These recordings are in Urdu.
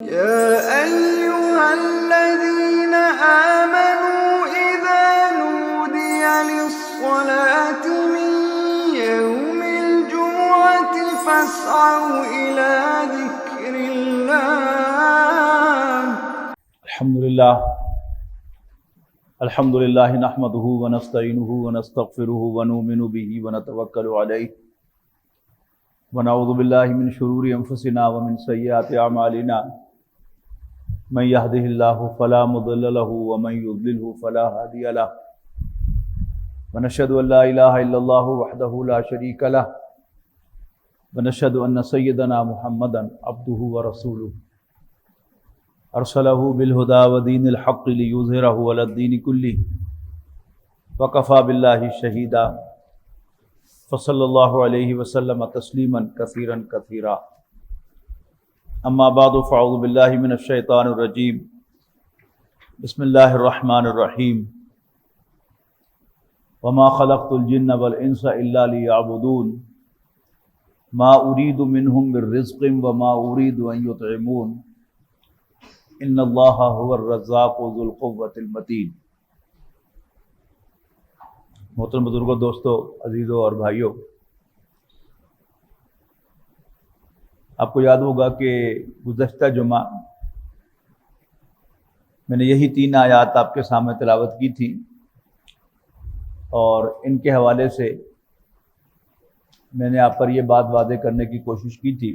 يا أيها الذين آمنوا إذا نودي للصلاة من يوم الجمعة فاسعوا إلى ذكر الله. الحمد لله نحمده ونستعينه ونستغفره ونؤمن به ونتوكل عليه ونعوذ بالله من شرور أنفسنا ومن سيئات أعمالنا من يهده الله فلا مضل له ومن يضلله فلا هادي له ونشهد أن لا إله إلا الله وحده لا شريك له ونشهد أن سيدنا محمدا عبده ورسوله أرسله بالهدى ودين الحق ليظهره على الدين كله وكفى بالله شهيدا فصلى الله عليه وسلم تسليما كثيرا كثيرا. أما بعد فأعوذ بالله من الشيطان الرجيم. بسم الله الرحمن الرحيم. وما خلقت الجن والإنس إلا ليعبدون ما أريد منهم من رزق وما أريد أن يطعمون ان اللہ هو الرزاق ذو القوة المتین. محترم بزرگوں، دوستوں، عزیزوں اور بھائیوں، آپ کو یاد ہوگا کہ گزشتہ جمعہ میں نے یہی 3 آیات آپ کے سامنے تلاوت کی تھی اور ان کے حوالے سے میں نے آپ پر یہ بات واضح کرنے کی کوشش کی تھی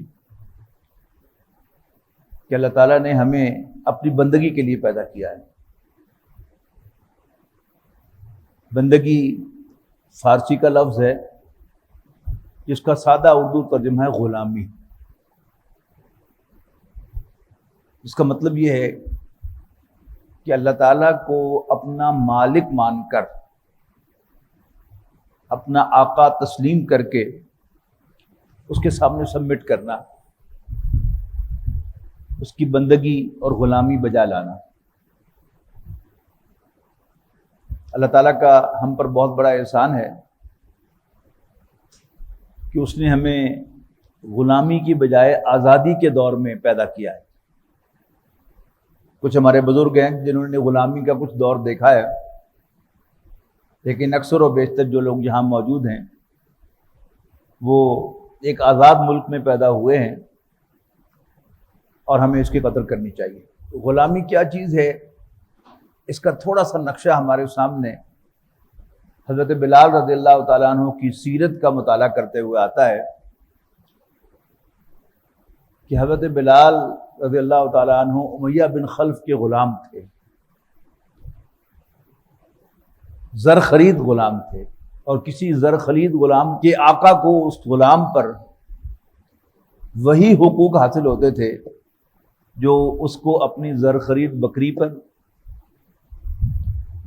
کہ اللہ تعالیٰ نے ہمیں اپنی بندگی کے لیے پیدا کیا ہے. بندگی فارسی کا لفظ ہے جس کا سادہ اردو ترجمہ ہے غلامی. اس کا مطلب یہ ہے کہ اللہ تعالیٰ کو اپنا مالک مان کر، اپنا آقا تسلیم کر کے اس کے سامنے سبمٹ کرنا، اس کی بندگی اور غلامی بجا لانا. اللہ تعالیٰ کا ہم پر بہت بڑا احسان ہے کہ اس نے ہمیں غلامی کی بجائے آزادی کے دور میں پیدا کیا ہے. کچھ ہمارے بزرگ ہیں جنہوں نے غلامی کا کچھ دور دیکھا ہے، لیکن اکثر و بیشتر جو لوگ یہاں موجود ہیں وہ ایک آزاد ملک میں پیدا ہوئے ہیں اور ہمیں اس کی قدر کرنی چاہیے. غلامی کیا چیز ہے، اس کا تھوڑا سا نقشہ ہمارے سامنے حضرت بلال رضی اللہ تعالیٰ عنہ کی سیرت کا مطالعہ کرتے ہوئے آتا ہے کہ حضرت بلال رضی اللہ تعالیٰ عنہ امیہ بن خلف کے غلام تھے، زر خرید غلام تھے، اور کسی زر خرید غلام کے آقا کو اس غلام پر وہی حقوق حاصل ہوتے تھے جو اس کو اپنی زر خرید بکری پر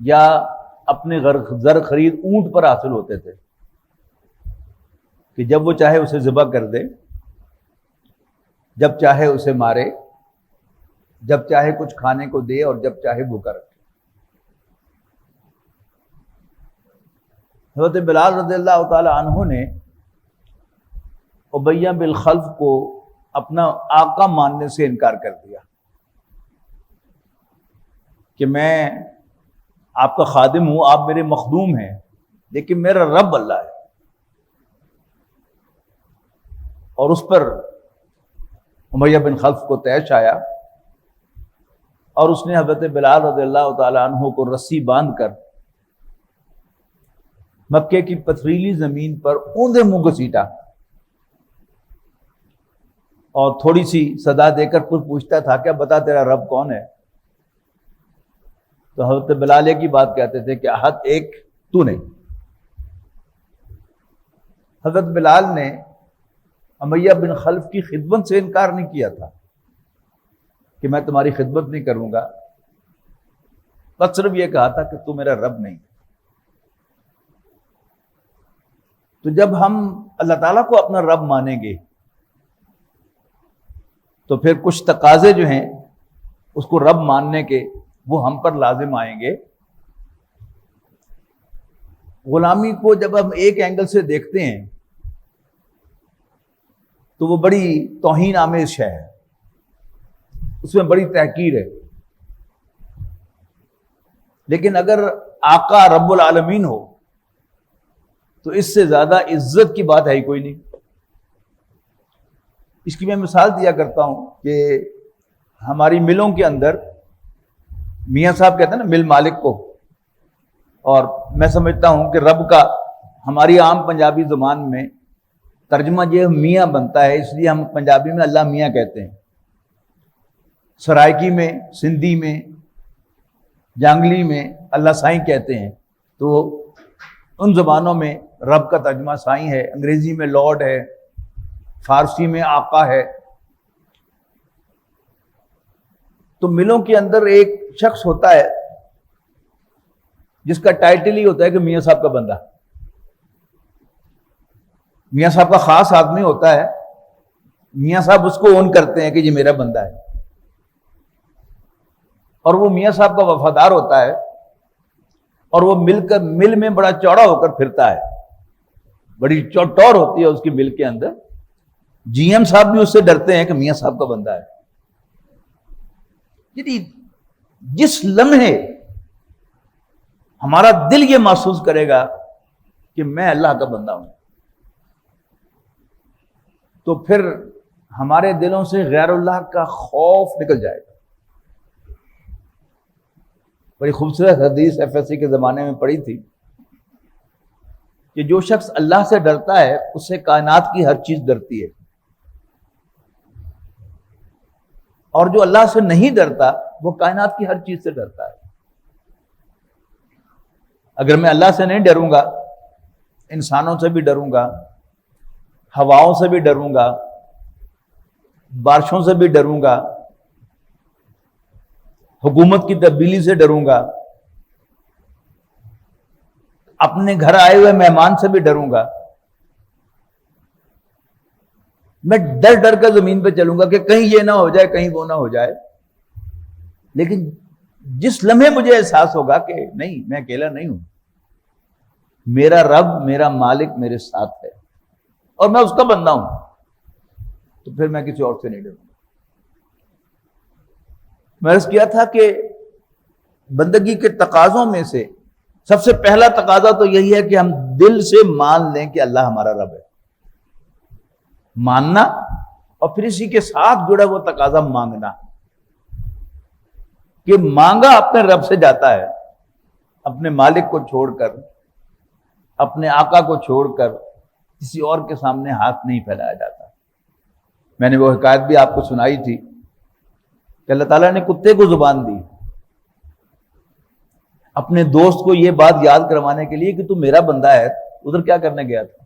یا اپنے زر خرید اونٹ پر حاصل ہوتے تھے، کہ جب وہ چاہے اسے ذبح کر دے، جب چاہے اسے مارے، جب چاہے کچھ کھانے کو دے اور جب چاہے بھوکا رکھے. حضرت بلال رضی اللہ تعالی عنہ نے امیہ بن خلف کو اپنا آقا ماننے سے انکار کر دیا کہ میں آپ کا خادم ہوں، آپ میرے مخدوم ہیں، لیکن میرا رب اللہ ہے. اور اس پر امیہ بن خلف کو طیش آیا اور اس نے حضرت بلال رضی اللہ تعالی عنہ کو رسی باندھ کر مکے کی پتھریلی زمین پر اوندے منہ گھسیٹا اور تھوڑی سی صدا دے کر پھر پوچھتا تھا کہ بتا تیرا رب کون ہے؟ تو حضرت بلال کی بات کہتے تھے کہ احد ایک تو نہیں. حضرت بلال نے امیہ بن خلف کی خدمت سے انکار نہیں کیا تھا کہ میں تمہاری خدمت نہیں کروں گا، بس صرف یہ کہا تھا کہ تو میرا رب نہیں. تو جب ہم اللہ تعالیٰ کو اپنا رب مانیں گے تو پھر کچھ تقاضے جو ہیں اس کو رب ماننے کے وہ ہم پر لازم آئیں گے. غلامی کو جب ہم ایک اینگل سے دیکھتے ہیں تو وہ بڑی توہین آمیز شے ہے. اس میں بڑی تحقیر ہے. لیکن اگر آقا رب العالمین ہو تو اس سے زیادہ عزت کی بات ہے ہی کوئی نہیں. اس کی میں مثال دیا کرتا ہوں کہ ہماری ملوں کے اندر میاں صاحب کہتے ہیں نا مل مالک کو، اور میں سمجھتا ہوں کہ رب کا ہماری عام پنجابی زبان میں ترجمہ یہ میاں بنتا ہے، اس لیے ہم پنجابی میں اللہ میاں کہتے ہیں. سرائکی میں، سندھی میں، جانگلی میں اللہ سائیں کہتے ہیں. تو ان زبانوں میں رب کا ترجمہ سائیں ہے، انگریزی میں لارڈ ہے، فارسی میں آقا ہے. تو ملوں کے اندر ایک شخص ہوتا ہے جس کا ٹائٹل ہی ہوتا ہے کہ میاں صاحب کا بندہ. میاں صاحب کا خاص آدمی ہوتا ہے، میاں صاحب اس کو اون کرتے ہیں کہ یہ میرا بندہ ہے، اور وہ میاں صاحب کا وفادار ہوتا ہے، اور وہ مل میں بڑا چوڑا ہو کر پھرتا ہے، بڑی ٹور ہوتی ہے اس کی مل کے اندر. جی ایم صاحب بھی اس سے ڈرتے ہیں کہ میاں صاحب کا بندہ ہے. یعنی جس لمحے ہمارا دل یہ محسوس کرے گا کہ میں اللہ کا بندہ ہوں، تو پھر ہمارے دلوں سے غیر اللہ کا خوف نکل جائے گا. بڑی خوبصورت حدیث ایف ایس سی کے زمانے میں پڑھی تھی کہ جو شخص اللہ سے ڈرتا ہے اس سے کائنات کی ہر چیز ڈرتی ہے، اور جو اللہ سے نہیں ڈرتا وہ کائنات کی ہر چیز سے ڈرتا ہے. اگر میں اللہ سے نہیں ڈروں گا، انسانوں سے بھی ڈروں گا، ہواؤں سے بھی ڈروں گا، بارشوں سے بھی ڈروں گا، حکومت کی تبدیلی سے ڈروں گا، اپنے گھر آئے ہوئے مہمان سے بھی ڈروں گا، میں ڈر ڈر کر زمین پہ چلوں گا کہ کہیں یہ نہ ہو جائے، کہیں وہ نہ ہو جائے. لیکن جس لمحے مجھے احساس ہوگا کہ نہیں، میں اکیلا نہیں ہوں، میرا رب، میرا مالک میرے ساتھ ہے اور میں اس کا بندہ ہوں، تو پھر میں کسی اور سے نہیں ڈروں. میں عرض کیا تھا کہ بندگی کے تقاضوں میں سے سب سے پہلا تقاضا تو یہی ہے کہ ہم دل سے مان لیں کہ اللہ ہمارا رب ہے. ماننا، اور پھر اسی کے ساتھ جڑا وہ تقاضا مانگنا، کہ مانگا اپنے رب سے جاتا ہے، اپنے مالک کو چھوڑ کر، اپنے آقا کو چھوڑ کر کسی اور کے سامنے ہاتھ نہیں پھیلایا جاتا. میں نے وہ حکایت بھی آپ کو سنائی تھی کہ اللہ تعالیٰ نے کتے کو زبان دی اپنے دوست کو یہ بات یاد کروانے کے لیے کہ تو میرا بندہ ہے. ادھر کیا کرنے گیا تھا؟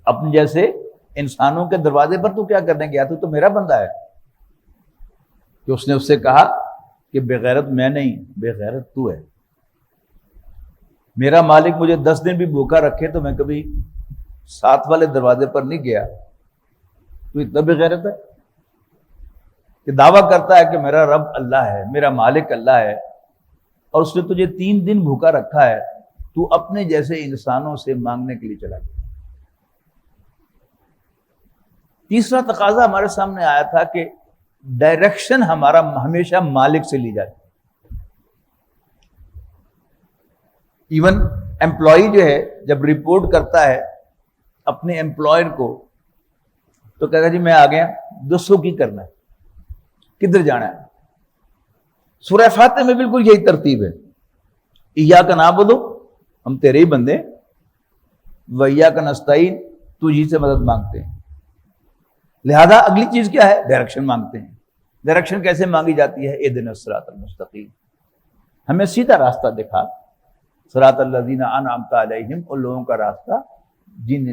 اپنے جیسے انسانوں کے دروازے پر تو کیا کرنے گیا تھا؟ تو میرا بندہ ہے. کہ اس نے اس سے کہا کہ بے غیرت میں نہیں، بے غیرت تو ہے. میرا مالک مجھے 10 دن بھی بھوکا رکھے تو میں کبھی 7 والے دروازے پر نہیں گیا. تو اتنا بے غیرت ہے کہ دعویٰ کرتا ہے کہ میرا رب اللہ ہے، میرا مالک اللہ ہے، اور اس نے تجھے 3 دن بھوکا رکھا ہے، تو اپنے جیسے انسانوں سے مانگنے کے لیے چلا گیا. تیسرا تقاضا ہمارے سامنے آیا تھا کہ ڈائریکشن ہمارا ہمیشہ مالک سے لی جاتی. ایون امپلائی جو ہے جب رپورٹ کرتا ہے اپنے امپلائر کو تو کہتا ہے جی میں آ گیا، دوسروں کی کرنا ہے، کدھر جانا ہے. سورہ فاتح میں بالکل یہی ترتیب ہے. ایاک نعبد، ہم تیرے ہی بندے، و ایاک نستعین، تجھی سے مدد مانگتے ہیں. لہذا اگلی چیز کیا ہے؟ ڈائریکشن مانگتے ہیں. ڈائریکشن کیسے مانگی جاتی ہے؟ اہدنا الصراط المستقیم، ہمیں سیدھا راستہ دکھا. صراط الذین انعمت علیہم، ان لوگوں کا راستہ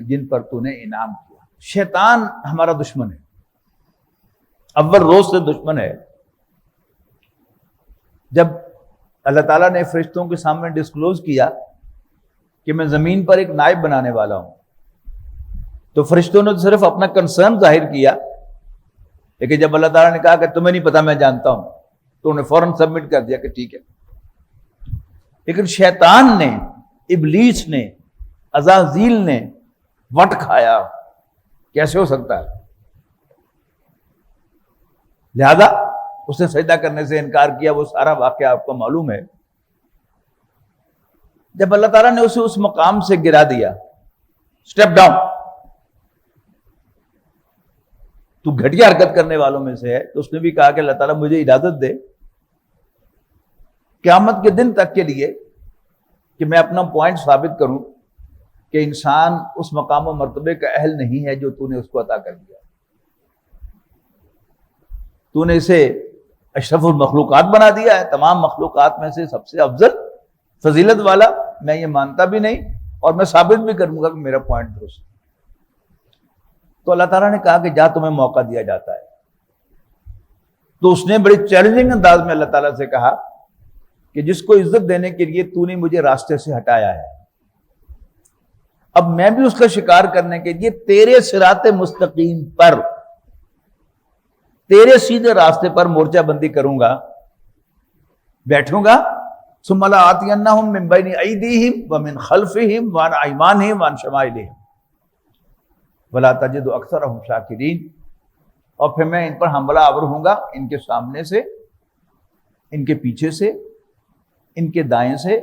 جن پر تو نے انعام کیا. شیطان ہمارا دشمن ہے، اول روز سے دشمن ہے. جب اللہ تعالیٰ نے فرشتوں کے سامنے ڈسکلوز کیا کہ میں زمین پر ایک نائب بنانے والا ہوں، تو فرشتوں نے صرف اپنا کنسرن ظاہر کیا، لیکن جب اللہ تعالیٰ نے کہا کہ تمہیں نہیں پتا میں جانتا ہوں، تو انہیں فوراً سبمٹ کر دیا کہ ٹھیک ہے. لیکن شیطان نے، ابلیس نے، عزازیل نے وٹ کھایا. کیسے ہو سکتا ہے؟ لہذا اس نے سجدہ کرنے سے انکار کیا. وہ سارا واقعہ آپ کو معلوم ہے. جب اللہ تعالیٰ نے اسے اس مقام سے گرا دیا, اسٹیپ ڈاؤن, تو گھٹیا حرکت کرنے والوں میں سے ہے, تو اس نے بھی کہا کہ اللہ تعالیٰ مجھے اجازت دے قیامت کے دن تک کے لیے کہ میں اپنا پوائنٹ ثابت کروں کہ انسان اس مقام و مرتبے کا اہل نہیں ہے جو تو نے اس کو عطا کر دیا. تو نے اسے اشرف المخلوقات بنا دیا ہے, تمام مخلوقات میں سے سب سے افضل فضیلت والا. میں یہ مانتا بھی نہیں اور میں ثابت بھی کروں گا کہ میرا پوائنٹ درست. تو اللہ تعالیٰ نے کہا کہ جا تمہیں موقع دیا جاتا ہے. تو اس نے بڑی چیلنجنگ انداز میں اللہ تعالیٰ سے کہا کہ جس کو عزت دینے کے لیے تو نے مجھے راستے سے ہٹایا ہے, اب میں بھی اس کا شکار کرنے کے لیے تیرے صراط مستقیم پر, تیرے سیدھے راستے پر مورچہ بندی کروں گا, بیٹھوں گا. ثم لآتینہم من بین ایدیہم ومن خلفہم وعن ایمانہم وعن شمائلہم ولا تجد اکثرہم شاکرین. اور پھر میں ان پر حملہ آور ہوں گا, ان کے سامنے سے, ان کے پیچھے سے, ان کے دائیں سے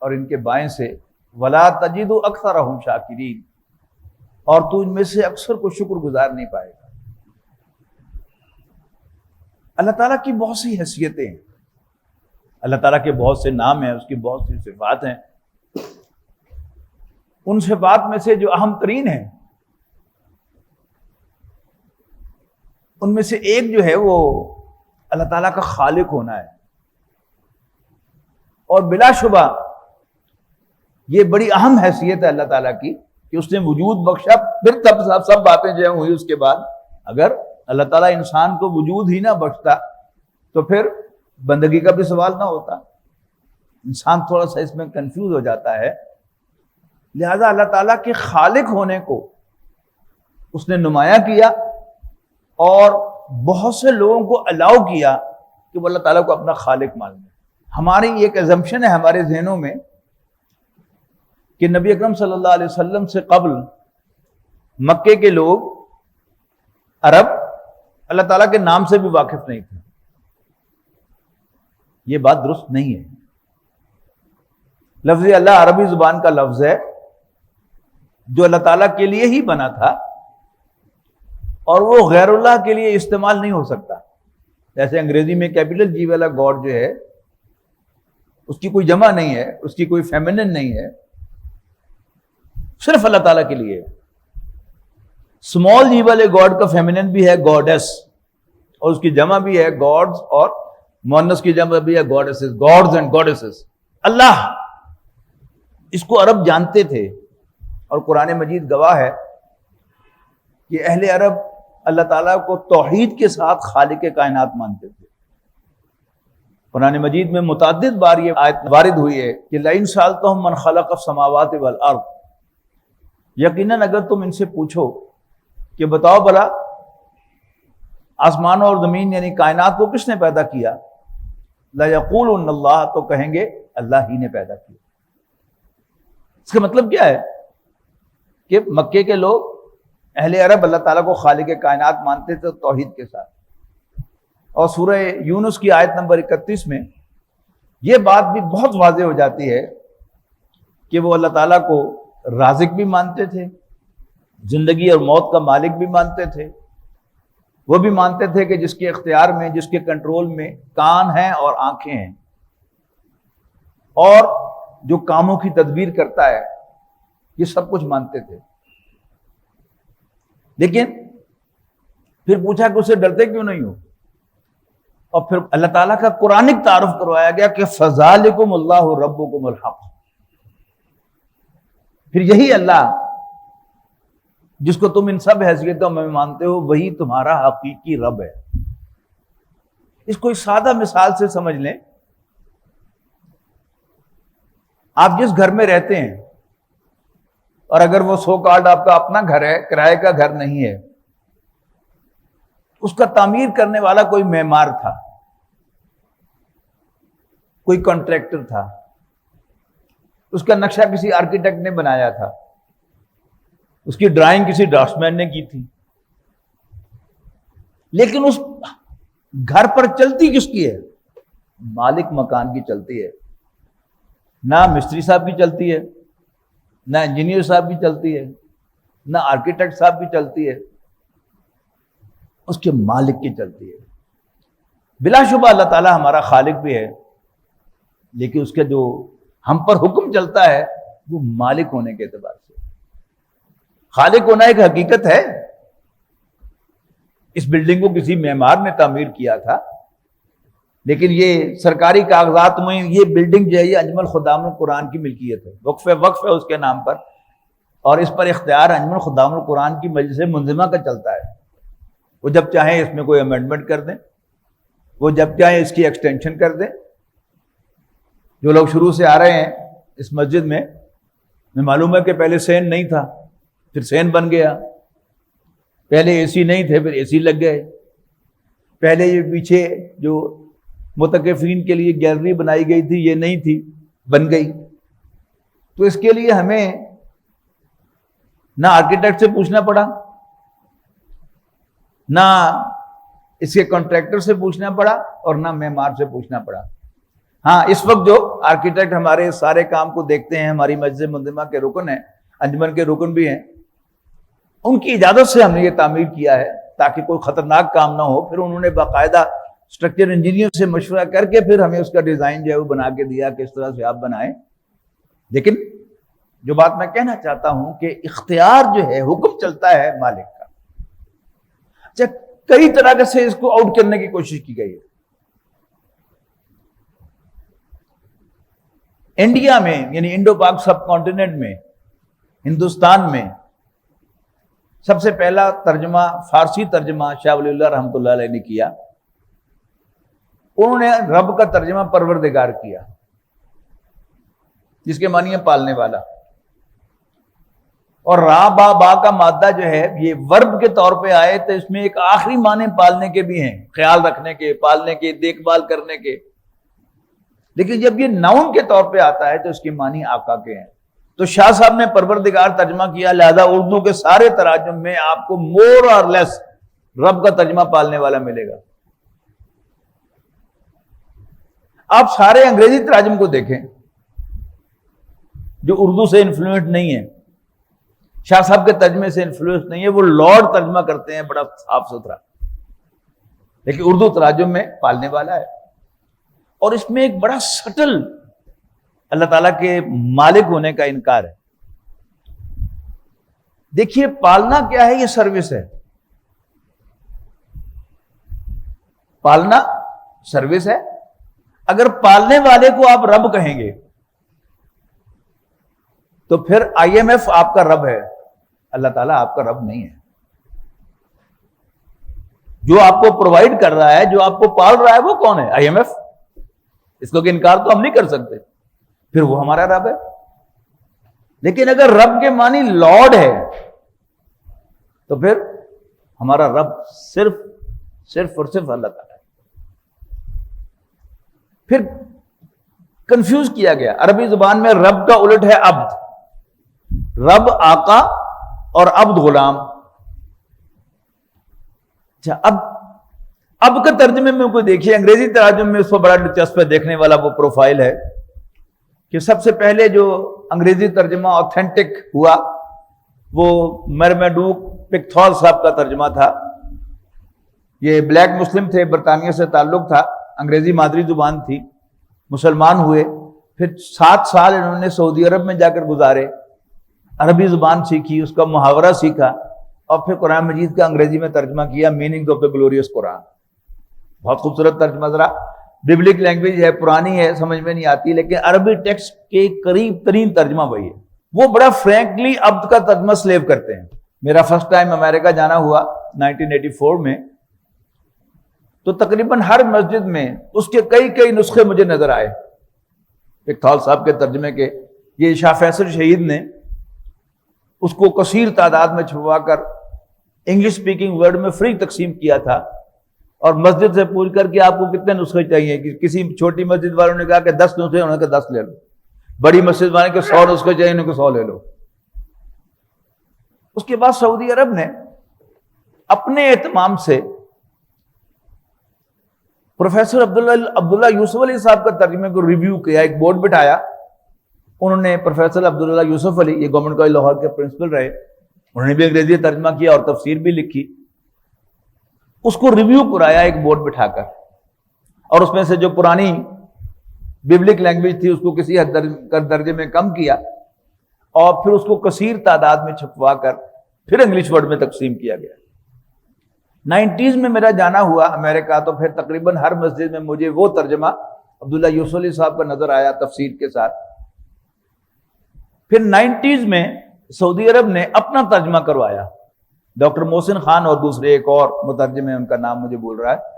اور ان کے بائیں سے. ولا تجد اکثرہم شاکرین, اور تو ان میں سے اکثر کو شکر گزار نہیں پائے گا. اللہ تعالیٰ کی بہت سی حیثیتیں ہیں, اللہ تعالیٰ کے بہت سے نام ہیں, اس کی بہت سی صفات ہیں. ان صفات میں سے جو اہم ترین ہیں ان میں سے ایک جو ہے وہ اللہ تعالیٰ کا خالق ہونا ہے. اور بلا شبہ یہ بڑی اہم حیثیت ہے اللہ تعالیٰ کی کہ اس نے وجود بخشا. پھر تب سب باتیں جو ہوئی اس کے بعد. اگر اللہ تعالیٰ انسان کو وجود ہی نہ بخشتا تو پھر بندگی کا بھی سوال نہ ہوتا. انسان تھوڑا سا اس میں کنفیوز ہو جاتا ہے. لہذا اللہ تعالیٰ کے خالق ہونے کو اس نے نمایاں کیا اور بہت سے لوگوں کو الاؤ کیا کہ وہ اللہ تعالیٰ کو اپنا خالق مان لیں. ہماری ایک ایزمپشن ہے ہمارے ذہنوں میں کہ نبی اکرم صلی اللہ علیہ وسلم سے قبل مکے کے لوگ, عرب, اللہ تعالیٰ کے نام سے بھی واقف نہیں تھے. یہ بات درست نہیں ہے. لفظ اللہ عربی زبان کا لفظ ہے جو اللہ تعالیٰ کے لیے ہی بنا تھا اور وہ غیر اللہ کے لیے استعمال نہیں ہو سکتا. جیسے انگریزی میں کیپٹل جی والا گاڈ جو ہے اس کی کوئی جمع نہیں ہے, اس کی کوئی فیمنن نہیں ہے, صرف اللہ تعالیٰ کے لیے. اسمال جی والے گاڈ کا فیمنن بھی ہے گاڈس, اور اس کی جمع بھی ہے گاڈز, اور مؤنث کی جمع بھی ہے گاڈسز, گاڈز اینڈ گاڈسز. اللہ, اس کو عرب جانتے تھے اور قرآن مجید گواہ ہے کہ اہل عرب اللہ تعالیٰ کو توحید کے ساتھ خالق کائنات مانتے تھے. قرآن مجید میں متعدد بار یہ آیت وارد ہوئی ہے کہ لئن سألتہم من خلق السماوات والارض, یقیناً اگر تم ان سے پوچھو کہ بتاؤ بھلا آسمانوں اور زمین یعنی کائنات کو کس نے پیدا کیا, لَيَقُولُنَّ اللَّهُ, تو کہیں گے اللہ ہی نے پیدا کیا. اس کا مطلب کیا ہے کہ مکے کے لوگ, اہل عرب, اللہ تعالیٰ کو خالق کائنات مانتے تھے توحید کے ساتھ. اور سورہ یونس کی آیت نمبر 31 میں یہ بات بھی بہت واضح ہو جاتی ہے کہ وہ اللہ تعالیٰ کو رازق بھی مانتے تھے, زندگی اور موت کا مالک بھی مانتے تھے. وہ بھی مانتے تھے کہ جس کے اختیار میں, جس کے کنٹرول میں کان ہیں اور آنکھیں ہیں, اور جو کاموں کی تدبیر کرتا ہے, یہ سب کچھ مانتے تھے. لیکن پھر پوچھا کہ اسے ڈرتے کیوں نہیں ہو, اور پھر اللہ تعالیٰ کا قرآنک تعارف کروایا گیا کہ فَذَلِكُمُ اللَّهُ رَبُّكُمُ الْحَقُّ. پھر یہی اللہ جس کو تم ان سب حیثیتوں میں مانتے ہو, وہی تمہارا حقیقی رب ہے. اس کو ایک سادہ مثال سے سمجھ لیں. آپ جس گھر میں رہتے ہیں, اور اگر وہ سو کالڈ آپ کا اپنا گھر ہے, کرائے کا گھر نہیں ہے, اس کا تعمیر کرنے والا کوئی معمار تھا, کوئی کانٹریکٹر تھا, اس کا نقشہ کسی آرکیٹیکٹ نے بنایا تھا, اس کی ڈرائنگ کسی ڈرافٹس مین نے کی تھی. لیکن اس گھر پر چلتی کس کی ہے؟ مالک مکان کی چلتی ہے، نہ مستری صاحب کی چلتی ہے، نہ انجینئر صاحب کی چلتی ہے، نہ آرکیٹیکٹ صاحب کی چلتی ہے، اس کے مالک کی چلتی ہے۔ بلا شبہ اللہ تعالیٰ ہمارا خالق بھی ہے، لیکن اس کے جو ہم پر حکم چلتا ہے وہ مالک ہونے کے اعتبار سے۔ خالق ہونا ایک حقیقت ہے۔ اس بلڈنگ کو کسی معمار نے تعمیر کیا تھا، لیکن یہ سرکاری کاغذات میں یہ بلڈنگ جو ہے یہ انجمن خدام القرآن کی ملکیت ہے، وقف ہے اس کے نام پر، اور اس پر اختیار انجمن خدام القرآن کی مجلس منظمہ کا چلتا ہے۔ وہ جب چاہیں اس میں کوئی امینڈمنٹ کر دیں، وہ جب چاہیں اس کی ایکسٹینشن کر دیں۔ جو لوگ شروع سے آ رہے ہیں اس مسجد میں معلوم ہے کہ پہلے سین نہیں تھا، پھر سین بن گیا، پہلے اے سی نہیں تھے، پھر اے سی لگ گئے، پہلے یہ پیچھے جو متکفین کے لیے گیلری بنائی گئی تھی یہ نہیں تھی، بن گئی۔ تو اس کے لیے ہمیں نہ آرکیٹیکٹ سے پوچھنا پڑا، نہ اس کے کانٹریکٹر سے پوچھنا پڑا، اور نہ معمار سے پوچھنا پڑا۔ ہاں، اس وقت جو آرکیٹیکٹ ہمارے سارے کام کو دیکھتے ہیں، ہماری مجلس منظمہ کے رکن ہیں، انجمن کے رکن بھی ہیں، ان کی اجازت سے ہم نے یہ تعمیر کیا ہے تاکہ کوئی خطرناک کام نہ ہو۔ پھر انہوں نے باقاعدہ اسٹرکچر انجینئر سے مشورہ کر کے پھر ہمیں اس کا ڈیزائن جو ہے وہ بنا کے دیا کہ اس طرح سے آپ بنائیں۔ لیکن جو بات میں کہنا چاہتا ہوں کہ اختیار جو ہے حکم چلتا ہے مالک کا۔ اچھا، کئی طرح سے اس کو آؤٹ کرنے کی کوشش کی گئی ہے۔ انڈیا میں یعنی انڈو پاک سب کانٹیننٹ میں، ہندوستان میں سب سے پہلا ترجمہ، فارسی ترجمہ شاہ ولی اللہ رحمۃ اللہ علیہ نے کیا۔ انہوں نے رب کا ترجمہ پروردگار کیا، جس کے معنی ہے پالنے والا، اور را با با کا مادہ جو ہے یہ ورب کے طور پہ آئے تو اس میں ایک آخری معنی پالنے کے بھی ہیں، خیال رکھنے کے، پالنے کے، دیکھ بھال کرنے کے۔ لیکن جب یہ ناؤن کے طور پہ آتا ہے تو اس کے معنی آقا کے ہیں۔ تو شاہ صاحب نے پروردگار ترجمہ کیا، لہذا اردو کے سارے تراجم میں آپ کو مور اور لیس رب کا ترجمہ پالنے والا ملے گا۔ آپ سارے انگریزی تراجم کو دیکھیں جو اردو سے انفلوئنٹ نہیں ہے، شاہ صاحب کے ترجمے سے انفلوئنس نہیں ہے، وہ لارڈ ترجمہ کرتے ہیں بڑا صاف ستھرا، لیکن اردو تراجم میں پالنے والا ہے۔ اور اس میں ایک بڑا سٹل اللہ تعالیٰ کے مالک ہونے کا انکار ہے۔ دیکھیے، پالنا کیا ہے؟ یہ سروس ہے۔ پالنا سروس ہے۔ اگر پالنے والے کو آپ رب کہیں گے تو پھر آئی ایم ایف آپ کا رب ہے، اللہ تعالیٰ آپ کا رب نہیں ہے۔ جو آپ کو پرووائڈ کر رہا ہے، جو آپ کو پال رہا ہے، وہ کون ہے؟ I am F. اس کو کہ انکار تو ہم نہیں کر سکتے، پھر وہ ہمارا رب ہے۔ لیکن اگر رب کے معنی لارڈ ہے تو پھر ہمارا رب صرف اور صرف اللہ تعالیٰ ہے۔ پھر کنفیوز کیا گیا، عربی زبان میں رب کا الٹ ہے عبد، رب آقا اور عبد غلام۔ اچھا، اب کا ترجمے میں کوئی دیکھیے، انگریزی ترجمے میں اس کو بڑا دلچسپ ہے، دیکھنے والا وہ پروفائل ہے کہ سب سے پہلے جو انگریزی ترجمہ آتھینٹک ہوا وہ مرمیڈوک پکتھول صاحب کا ترجمہ تھا۔ یہ بلیک مسلم تھے، برطانیہ سے تعلق تھا، انگریزی مادری زبان تھی، مسلمان ہوئے، پھر 7 سال انہوں نے سعودی عرب میں جا کر گزارے، عربی زبان سیکھی، اس کا محاورہ سیکھا، اور پھر قرآن مجید کا انگریزی میں ترجمہ کیا، میننگ آف دا گلوریس قرآن۔ بہت خوبصورت ترجمہ، ذرا ببلک لینگویج ہے، پرانی ہے، سمجھ میں نہیں آتی، لیکن عربی ٹیکسٹ کے قریب ترین ترجمہ وہی ہے۔ وہ بڑا فرینکلی عبد کا ترجمہ سلیو کرتے ہیں۔ میرا فرسٹ ٹائم امریکہ جانا ہوا 1984 میں، تو تقریباً ہر مسجد میں اس کے کئی نسخے مجھے نظر آئے پکتھول صاحب کے ترجمے کے۔ یہ شاہ فیصل شہید نے اس کو کثیر تعداد میں چھپوا کر انگلش سپیکنگ ورلڈ میں فری تقسیم کیا تھا، اور مسجد سے پوچھ کر کہ آپ کو کتنے نسخے چاہیے، کسی چھوٹی مسجد والوں نے کہا کہ 10 نسخے، انہوں نے کہا 10 لے لو، بڑی مسجد والے کہ 100 نسخے چاہیے، انہوں نے کہا 100 لے لو۔ اس کے بعد سعودی عرب نے اپنے اہتمام سے پروفیسر عبداللہ یوسف علی صاحب کا ترجمے کو ریویو کیا، ایک بورڈ بٹھایا، انہوں نے پروفیسر عبداللہ یوسف علی، یہ گورنمنٹ کالج لاہور کے پرنسپل رہے، انہوں نے بھی انگریزی ترجمہ کیا اور تفسیر بھی لکھی، اس کو ریویو کرایا ایک بورڈ بٹھا کر، اور اس میں سے جو پرانی ببلک لینگویج تھی اس کو کسی حد درجے میں کم کیا، اور پھر اس کو کثیر تعداد میں چھپوا کر پھر انگلش ورڈ میں تقسیم کیا گیا۔ 90s میں میرا جانا ہوا امریکہ، تو پھر تقریباً ہر مسجد میں مجھے وہ ترجمہ عبداللہ یوسف علی صاحب کا نظر آیا تفسیر کے ساتھ۔ پھر 90s میں سعودی عرب نے اپنا ترجمہ کروایا، ڈاکٹر محسن خان اور دوسرے ایک اور مترجم ہیں، ان کا نام مجھے بول رہا ہے،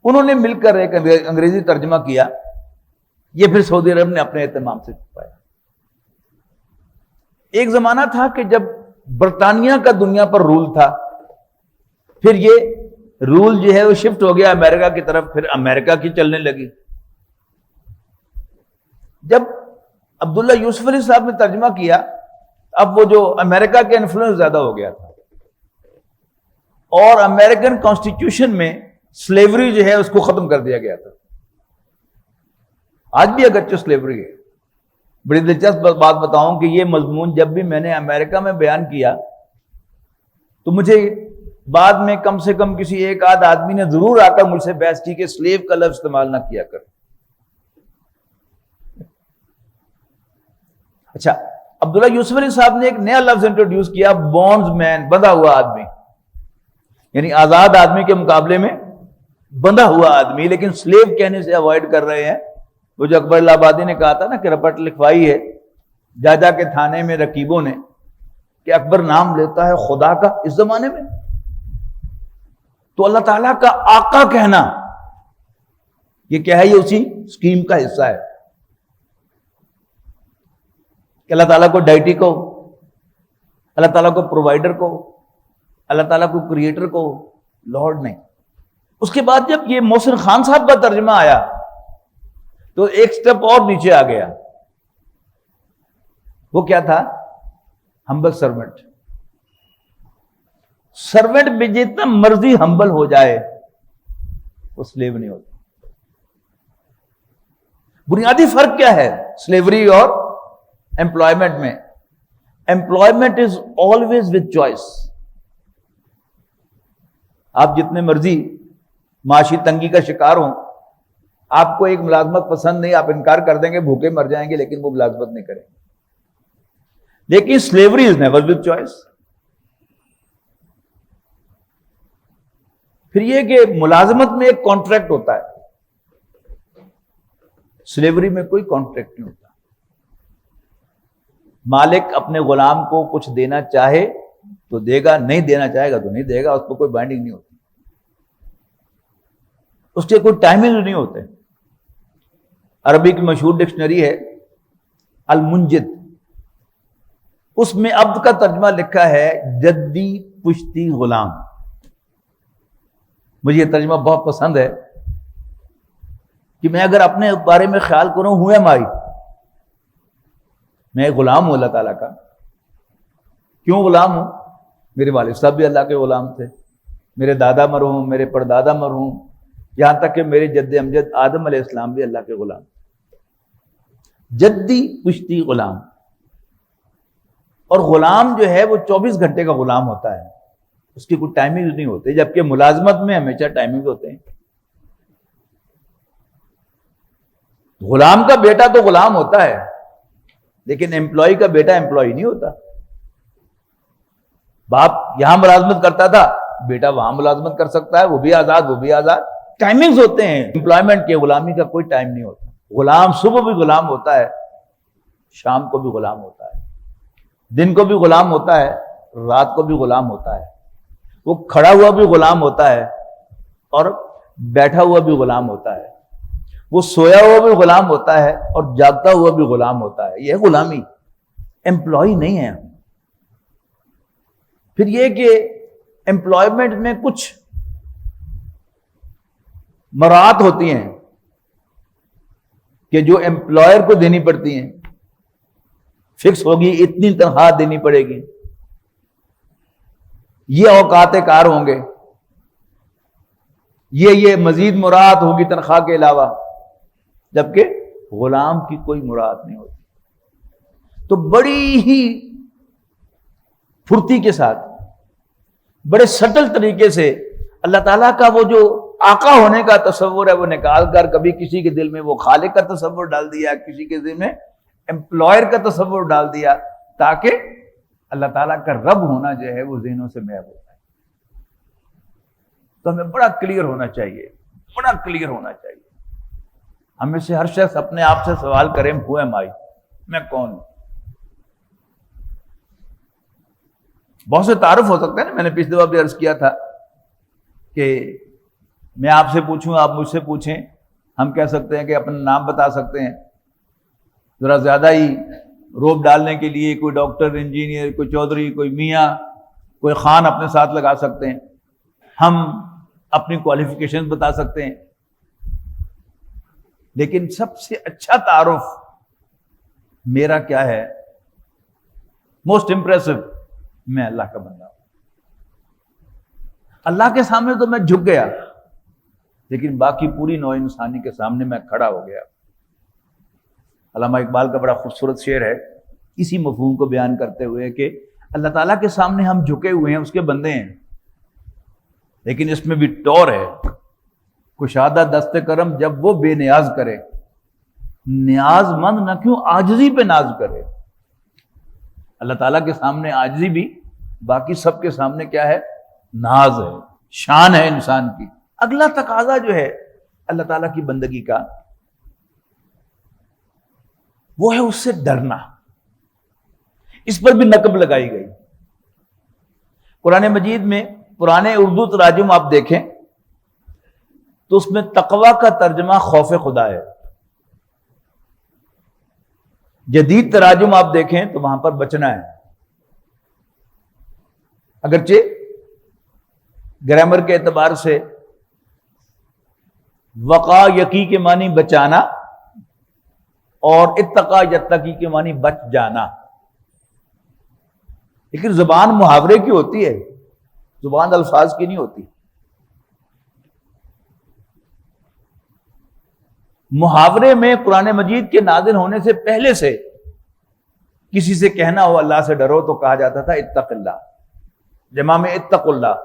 انہوں نے مل کر ایک انگریزی ترجمہ کیا، یہ پھر سعودی عرب نے اپنے اہتمام سے چھپایا۔ ایک زمانہ تھا کہ جب برطانیہ کا دنیا پر رول تھا، پھر یہ رول جو ہے وہ شفٹ ہو گیا امریکہ کی طرف، پھر امریکہ کی چلنے لگی۔ جب عبداللہ یوسف علی صاحب نے ترجمہ کیا، اب وہ جو امریکہ کے انفلوئنس زیادہ ہو گیا تھا، اور امریکن کانسٹیٹیوشن میں سلیوری جو ہے اس کو ختم کر دیا گیا تھا۔ آج بھی اگرچہ سلیوری ہے۔ بڑی دلچسپ بات بتاؤں کہ یہ مضمون جب بھی میں نے امریکہ میں بیان کیا تو مجھے بعد میں کم سے کم کسی ایک آدھ آدمی نے ضرور آ کر مجھ سے بحث کی کہ سلیو کا لفظ استعمال نہ کیا کر۔ اچھا، عبداللہ یوسف علی صاحب نے ایک نیا لفظ انٹروڈیوس کیا، بونڈز مین، بندھا ہوا آدمی، یعنی آزاد آدمی کے مقابلے میں بندھا ہوا آدمی، لیکن سلیو کہنے سے اوائڈ کر رہے ہیں۔ وہ جو اکبر الہ آبادی نے کہا تھا نا کہ رپٹ لکھوائی ہے جاجا کے تھانے میں رقیبوں نے کہ اکبر نام لیتا ہے خدا کا اس زمانے میں، تو اللہ تعالیٰ کا آقا کہنا یہ کیا ہے؟ یہ اسی اسکیم کا حصہ ہے کہ اللہ تعالیٰ کو ڈائٹی کو، اللہ تعالیٰ کو پرووائڈر کو، اللہ تعالیٰ کو کریٹر کو لارڈ نہیں۔ اس کے بعد جب یہ محسن خان صاحب کا ترجمہ آیا تو ایک سٹیپ اور نیچے آ گیا، وہ کیا تھا؟ ہمبل سرونٹ۔ سرونٹ بھی جتنا مرضی ہمبل ہو جائے وہ سلیو نہیں ہوتا۔ بنیادی فرق کیا ہے سلیوری اور امپلائمنٹ میں؟ Employment is always with choice. آپ جتنے مرضی معاشی تنگی کا شکار ہوں، آپ کو ایک ملازمت پسند نہیں، آپ انکار کر دیں گے، بھوکے مر جائیں گے، لیکن وہ ملازمت نہیں کریں گے۔ لیکن slavery is never with choice. پھر یہ کہ ملازمت میں ایک کانٹریکٹ ہوتا ہے، سلیوری میں کوئی کانٹریکٹ نہیں ہوتا۔ مالک اپنے غلام کو کچھ دینا چاہے تو دے گا، نہیں دینا چاہے گا تو نہیں دے گا، اس کو کوئی بائنڈنگ نہیں ہوتی، اس کے کوئی ٹائمنگ نہیں ہوتے۔ عربی کی مشہور ڈکشنری ہے المنجد، اس میں عبد کا ترجمہ لکھا ہے جدی پشتی غلام۔ مجھے یہ ترجمہ بہت پسند ہے کہ میں اگر اپنے بارے میں خیال کروں، ہوئے ہماری، میں ایک غلام ہوں اللہ تعالیٰ کا۔ کیوں غلام ہوں؟ میرے والد صاحب بھی اللہ کے غلام تھے، میرے دادا مرحوم، میرے پردادا مرحوم، یہاں تک کہ میرے جد امجد آدم علیہ السلام بھی اللہ کے غلام۔ جدی پشتی غلام، اور غلام جو ہے وہ 24 گھنٹے کا غلام ہوتا ہے، اس کی کوئی ٹائمنگ نہیں ہوتی، جبکہ ملازمت میں ہمیشہ ٹائمنگ ہوتے ہیں۔ غلام کا بیٹا تو غلام ہوتا ہے، لیکن امپلائی کا بیٹا امپلائی نہیں ہوتا۔ باپ یہاں ملازمت کرتا تھا، بیٹا وہاں ملازمت کر سکتا ہے، وہ بھی آزاد، وہ بھی آزاد۔ ٹائمنگز ہوتے ہیں امپلائمنٹ کے، غلامی کا کوئی ٹائم نہیں ہوتا۔ غلام صبح بھی غلام ہوتا ہے، شام کو بھی غلام ہوتا ہے، دن کو بھی غلام ہوتا ہے، رات کو بھی غلام ہوتا ہے۔ وہ کھڑا ہوا بھی غلام ہوتا ہے اور بیٹھا ہوا بھی غلام ہوتا ہے، وہ سویا ہوا بھی غلام ہوتا ہے اور جاگتا ہوا بھی غلام ہوتا ہے۔ یہ غلامی، امپلائی نہیں ہے۔ پھر یہ کہ امپلائمنٹ میں کچھ مراعات ہوتی ہیں کہ جو امپلائر کو دینی پڑتی ہیں، فکس ہوگی، اتنی تنخواہ دینی پڑے گی، یہ اوقات کار ہوں گے، یہ مزید مراد ہوگی تنخواہ کے علاوہ، جبکہ غلام کی کوئی مراد نہیں ہوتی۔ تو بڑی ہی پھرتی کے ساتھ، بڑے سٹل طریقے سے اللہ تعالیٰ کا وہ جو آقا ہونے کا تصور ہے وہ نکال کر کبھی کسی کے دل میں وہ خالق کا تصور ڈال دیا، کسی کے دل میں امپلائر کا تصور ڈال دیا، تاکہ اللہ تعالیٰ کا رب ہونا جو ہے وہ ذہنوں سے محو ہو جائے۔ تو ہمیں بڑا کلیئر ہونا چاہیے، بڑا کلیئر ہونا چاہیے۔ ہمیں سے ہر شخص اپنے آپ سے سوال کرے، ہو ایم آئی، میں کون ہوں؟ بہت سے تعارف ہو سکتے ہیں نا، میں نے پچھلی دفعہ بھی عرض کیا تھا کہ میں آپ سے پوچھوں، آپ مجھ سے پوچھیں، ہم کہہ سکتے ہیں کہ اپنا نام بتا سکتے ہیں، ذرا زیادہ ہی روب ڈالنے کے لیے کوئی ڈاکٹر، انجینئر، کوئی چودھری، کوئی میاں، کوئی خان اپنے ساتھ لگا سکتے ہیں، ہم اپنی کوالیفیکیشن بتا سکتے ہیں، لیکن سب سے اچھا تعارف میرا کیا ہے؟ موسٹ امپریسو، میں اللہ کا بندہ ہوں۔ اللہ کے سامنے تو میں جھک گیا، لیکن باقی پوری نوع انسانی کے سامنے میں کھڑا ہو گیا۔ علامہ اقبال کا بڑا خوبصورت شعر ہے اسی مفہوم کو بیان کرتے ہوئے کہ اللہ تعالیٰ کے سامنے ہم جھکے ہوئے ہیں، اس کے بندے ہیں، لیکن اس میں بھی ٹور ہے۔ کشادہ دست کرم جب وہ بے نیاز کرے، نیاز مند نہ کیوں عاجزی پہ ناز کرے۔ اللہ تعالیٰ کے سامنے عاجزی بھی، باقی سب کے سامنے کیا ہے؟ ناز ہے، شان ہے انسان کی۔ اگلا تقاضا جو ہے اللہ تعالیٰ کی بندگی کا، وہ ہے اس سے ڈرنا۔ اس پر بھی نقب لگائی گئی۔ قرآن مجید میں پرانے اردو تراجم آپ دیکھیں تو اس میں تقوی کا ترجمہ خوف خدا ہے۔ جدید تراجم آپ دیکھیں تو وہاں پر بچنا ہے، اگرچہ گرامر کے اعتبار سے وقا یقی کے معنی بچانا اور اتقا یتقی کے معنی بچ جانا، لیکن زبان محاورے کی ہوتی ہے، زبان الفاظ کی نہیں ہوتی۔ محاورے میں قرآن مجید کے نازل ہونے سے پہلے سے کسی سے کہنا ہو اللہ سے ڈرو تو کہا جاتا تھا اتق اللہ، جمع میں اتق اللہ۔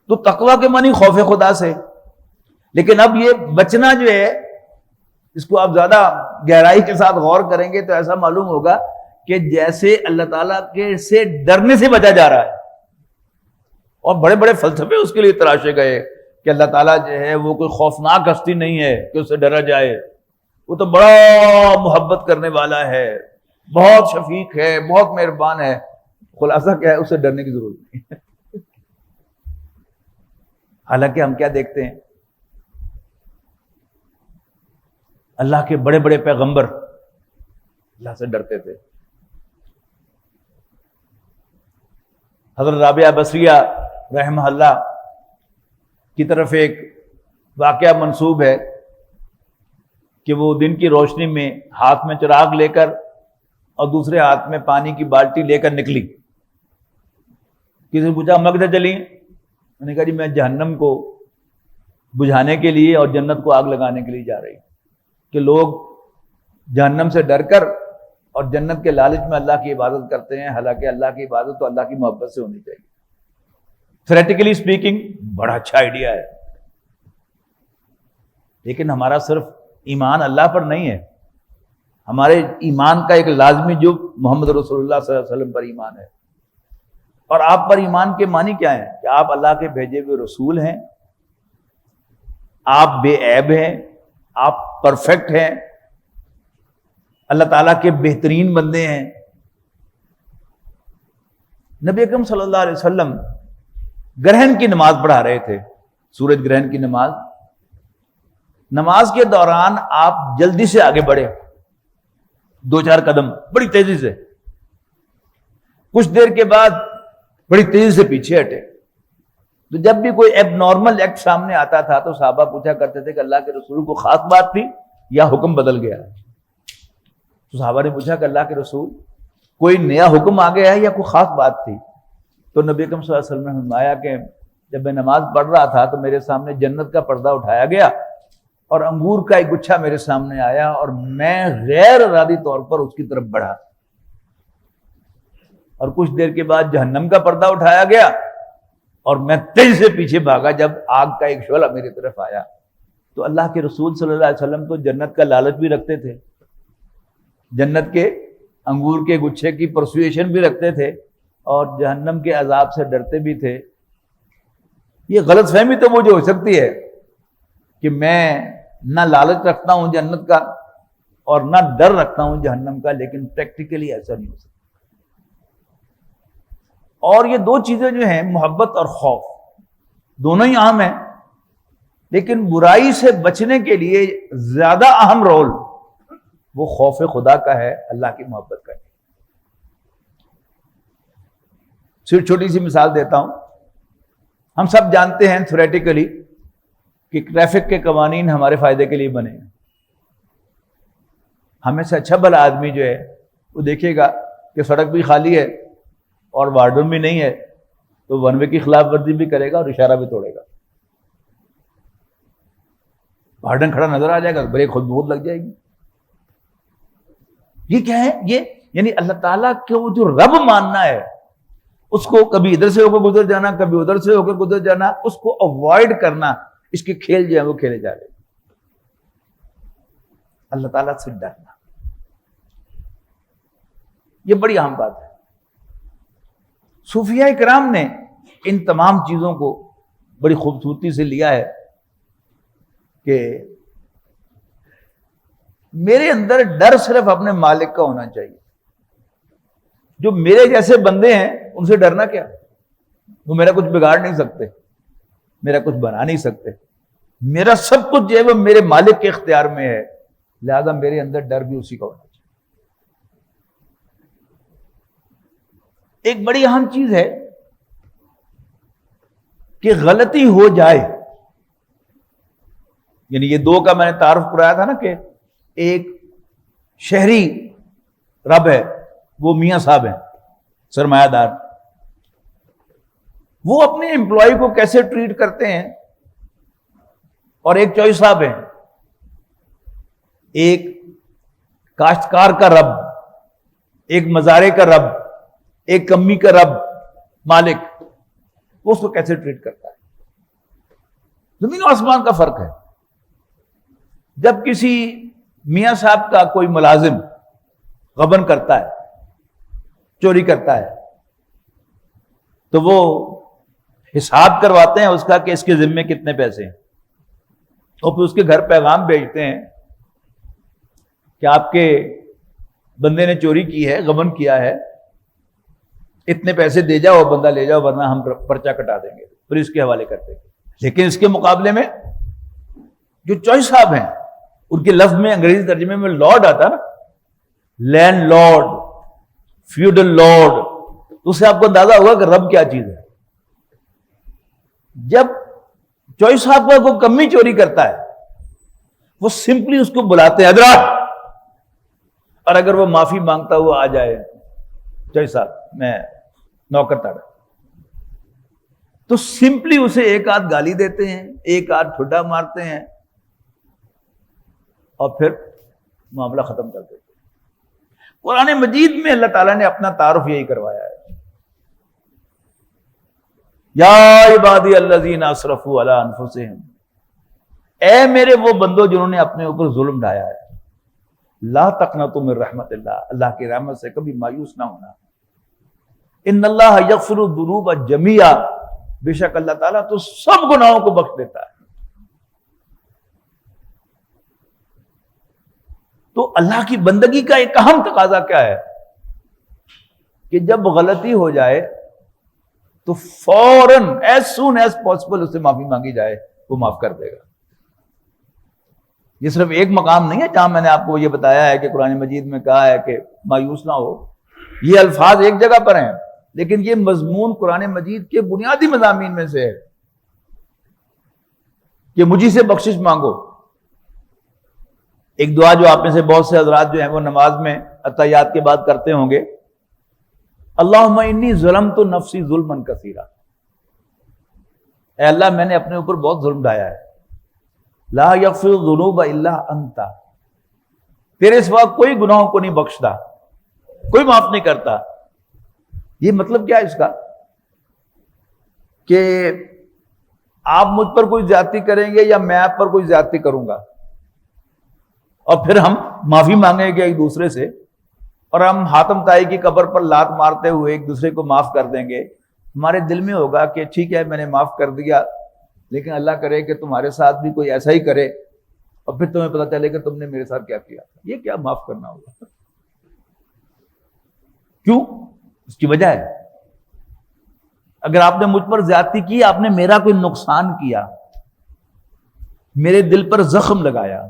تو تقوی کے معنی خوف خدا سے، لیکن اب یہ بچنا جو ہے، اس کو آپ زیادہ گہرائی کے ساتھ غور کریں گے تو ایسا معلوم ہوگا کہ جیسے اللہ تعالیٰ کے سے ڈرنے سے بچا جا رہا ہے، اور بڑے بڑے فلسفے اس کے لیے تراشے گئے کہ اللہ تعالیٰ جو ہے وہ کوئی خوفناک ہستی نہیں ہے کہ اسے ڈرا جائے، وہ تو بڑا محبت کرنے والا ہے، بہت شفیق ہے، بہت مہربان ہے۔ خلاصہ کیا ہے؟ اسے ڈرنے کی ضرورت نہیں ہے۔ حالانکہ ہم کیا دیکھتے ہیں؟ اللہ کے بڑے بڑے پیغمبر اللہ سے ڈرتے تھے۔ حضرت رابعہ بصریہ رحمہ اللہ کی طرف ایک واقعہ منسوب ہے کہ وہ دن کی روشنی میں ہاتھ میں چراغ لے کر اور دوسرے ہاتھ میں پانی کی بالٹی لے کر نکلی۔ کسی نے پوچھا مقصد چلی؟ میں نے کہا جی میں جہنم کو بجھانے کے لیے اور جنت کو آگ لگانے کے لیے جا رہی ہوں، کہ لوگ جہنم سے ڈر کر اور جنت کے لالچ میں اللہ کی عبادت کرتے ہیں، حالانکہ اللہ کی عبادت تو اللہ کی محبت سے ہونی چاہیے۔ تھیوریٹیکلی اسپیکنگ بڑا اچھا آئیڈیا ہے، لیکن ہمارا صرف ایمان اللہ پر نہیں ہے، ہمارے ایمان کا ایک لازمی جو محمد رسول اللہ صلی اللہ علیہ وسلم پر ایمان ہے۔ اور آپ پر ایمان کے معنی کیا ہیں؟ کہ آپ اللہ کے بھیجے ہوئے رسول ہیں، آپ بے عیب ہیں، آپ پرفیکٹ ہیں، اللہ تعالیٰ کے بہترین بندے ہیں۔ نبی اکرم صلی اللہ علیہ وسلم گرہن کی نماز پڑھا رہے تھے، سورج گرہن کی نماز۔ نماز کے دوران آپ جلدی سے آگے بڑھے، 2-4 قدم بڑی تیزی سے، کچھ دیر کے بعد بڑی تیزی سے پیچھے ہٹے۔ تو جب بھی کوئی ایب نارمل ایکٹ سامنے آتا تھا تو صحابہ پوچھا کرتے تھے کہ اللہ کے رسول کو خاص بات تھی یا حکم بدل گیا؟ تو صحابہ نے پوچھا کہ اللہ کے رسول کوئی نیا حکم آ گیا ہے یا کوئی خاص بات تھی؟ تو نبی اکرم صلی اللہ علیہ وسلم نے فرمایا کہ جب میں نماز پڑھ رہا تھا تو میرے سامنے جنت کا پردہ اٹھایا گیا اور انگور کا ایک گچھا میرے سامنے آیا اور میں غیر ارادی طور پر اس کی طرف بڑھا، اور کچھ دیر کے بعد جہنم کا پردہ اٹھایا گیا اور میں تیزی سے پیچھے بھاگا جب آگ کا ایک شعلہ میری طرف آیا۔ تو اللہ کے رسول صلی اللہ علیہ وسلم تو جنت کا لالچ بھی رکھتے تھے، جنت کے انگور کے گچھے کی پرسویشن بھی رکھتے تھے، اور جہنم کے عذاب سے ڈرتے بھی تھے۔ یہ غلط فہمی تو مجھے ہو سکتی ہے کہ میں نہ لالچ رکھتا ہوں جنت کا اور نہ ڈر رکھتا ہوں جہنم کا، لیکن پریکٹیکلی ایسا نہیں ہو سکتا۔ اور یہ دو چیزیں جو ہیں، محبت اور خوف، دونوں ہی اہم ہیں، لیکن برائی سے بچنے کے لیے زیادہ اہم رول وہ خوف خدا کا ہے، اللہ کی محبت کا ہے۔ صرف چھوٹی سی مثال دیتا ہوں، ہم سب جانتے ہیں تھیوریٹیکلی کہ ٹریفک کے قوانین ہمارے فائدے کے لیے بنے ہیں۔ ہمیں سے اچھا بھلا آدمی جو ہے وہ دیکھے گا کہ سڑک بھی خالی ہے اور وارڈن بھی نہیں ہے، تو ون وے کی خلاف ورزی بھی کرے گا اور اشارہ بھی توڑے گا۔ وارڈن کھڑا نظر آ جائے گا، بریک خود بہت لگ جائے گی۔ یہ کیا ہے؟ یہ یعنی اللہ تعالیٰ کو جو رب ماننا ہے، اس کو کبھی ادھر سے ہو کر گزر جانا، کبھی ادھر سے ہو کر گزر جانا، اس کو اوائڈ کرنا، اس کے کھیل جو ہیں وہ کھیلے جا رہے ہیں۔ اللہ تعالیٰ سے ڈرنا یہ بڑی اہم بات ہے۔ صوفیاء کرام نے ان تمام چیزوں کو بڑی خوبصورتی سے لیا ہے کہ میرے اندر ڈر صرف اپنے مالک کا ہونا چاہیے۔ جو میرے جیسے بندے ہیں ان سے ڈرنا کیا؟ وہ میرا کچھ بگاڑ نہیں سکتے، میرا کچھ بنا نہیں سکتے، میرا سب کچھ جو ہے وہ میرے مالک کے اختیار میں ہے، لہذا میرے اندر ڈر بھی اسی کا ہونا چاہیے۔ ایک بڑی اہم چیز ہے کہ غلطی ہو جائے، یعنی یہ دو کا میں نے تعارف کرایا تھا نا کہ ایک شہری رب ہے، وہ میاں صاحب ہیں سرمایہ دار، وہ اپنے امپلائی کو کیسے ٹریٹ کرتے ہیں، اور ایک چوئی صاحب ہیں، ایک کاشتکار کا رب، ایک مزارے کا رب، ایک کمی کا رب مالک، وہ اس کو کیسے ٹریٹ کرتا ہے۔ زمین و آسمان کا فرق ہے۔ جب کسی میاں صاحب کا کوئی ملازم غبن کرتا ہے، چوری کرتا ہے، تو وہ حساب کرواتے ہیں اس کا کہ اس کے ذمے کتنے پیسے ہیں، اور پھر اس کے گھر پیغام بھیجتے ہیں کہ آپ کے بندے نے چوری کی ہے، غبن کیا ہے، اتنے پیسے دے جاؤ، بندہ لے جاؤ ورنہ ہم پرچہ کٹا دیں گے، پولیس کے حوالے کرتے ہیں۔ لیکن اس کے مقابلے میں جو چوئی صاحب ہیں، ان کے لفظ میں انگریزی ترجمے میں لارڈ آتا نا، لینڈ لارڈ، فیوڈل لارڈ، تو اس سے آپ کو اندازہ ہوگا کہ رب کیا چیز ہے۔ جب چوئی صاحب کا کوئی کمی چوری کرتا ہے، وہ سمپلی اس کو بلاتے ہیں حضرات، اور اگر وہ معافی مانگتا ہوا آ جائے، چوئی صاحب میں نوکر تاڑا، تو سمپلی اسے ایک آدھ گالی دیتے ہیں، ایک آدھ ٹھڈا مارتے ہیں، اور پھر معاملہ ختم کر دیتے ہیں۔ قرآن مجید میں اللہ تعالیٰ نے اپنا تعارف یہی کروایا ہے، یا عبادی الذین اسرفوا علی انفسہم، اے میرے وہ بندو جنہوں نے اپنے اوپر ظلم ڈھایا ہے، لا تقنطوا من رحمت اللہ، اللہ کی رحمت سے کبھی مایوس نہ ہونا، ان اللہ یغفر الذنوب جميعا، بے شک اللہ تعالیٰ تو سب گناہوں کو بخش دیتا ہے۔ تو اللہ کی بندگی کا ایک اہم تقاضا کیا ہے کہ جب غلطی ہو جائے تو فوراً ایز سون ایز پاسبل اس سے معافی مانگی جائے، وہ معاف کر دے گا۔ یہ صرف ایک مقام نہیں ہے جہاں میں نے آپ کو یہ بتایا ہے کہ قرآن مجید میں کہا ہے کہ مایوس نہ ہو، یہ الفاظ ایک جگہ پر ہیں، لیکن یہ مضمون قرآن مجید کے بنیادی مضامین میں سے ہے کہ مجھے سے بخشش مانگو۔ ایک دعا جو آپ میں سے بہت سے حضرات جو ہیں وہ نماز میں اتحیات کے بعد کرتے ہوں گے، اللہم انی ظلمت نفسی ظلما کثیرا، اے اللہ میں نے اپنے اوپر بہت ظلم ڈھایا ہے، لا یغفر الذنوب الا انت، تیرے سوا کوئی گناہوں کو نہیں بخشتا، کوئی معاف نہیں کرتا۔ یہ مطلب کیا ہے اس کا کہ آپ مجھ پر کوئی زیادتی کریں گے یا میں آپ پر کوئی زیادتی کروں گا، اور پھر ہم معافی مانگیں گے ایک دوسرے سے، اور ہم حاتم طائی کی قبر پر لات مارتے ہوئے ایک دوسرے کو معاف کر دیں گے۔ ہمارے دل میں ہوگا کہ ٹھیک ہے میں نے معاف کر دیا، لیکن اللہ کرے کہ تمہارے ساتھ بھی کوئی ایسا ہی کرے، اور پھر تمہیں پتہ چلے کہ تم نے میرے ساتھ کیا کیا۔ یہ کیا معاف کرنا ہوگا؟ کیوں؟ اس کی وجہ ہے، اگر آپ نے مجھ پر زیادتی کی، آپ نے میرا کوئی نقصان کیا، میرے دل پر زخم لگایا،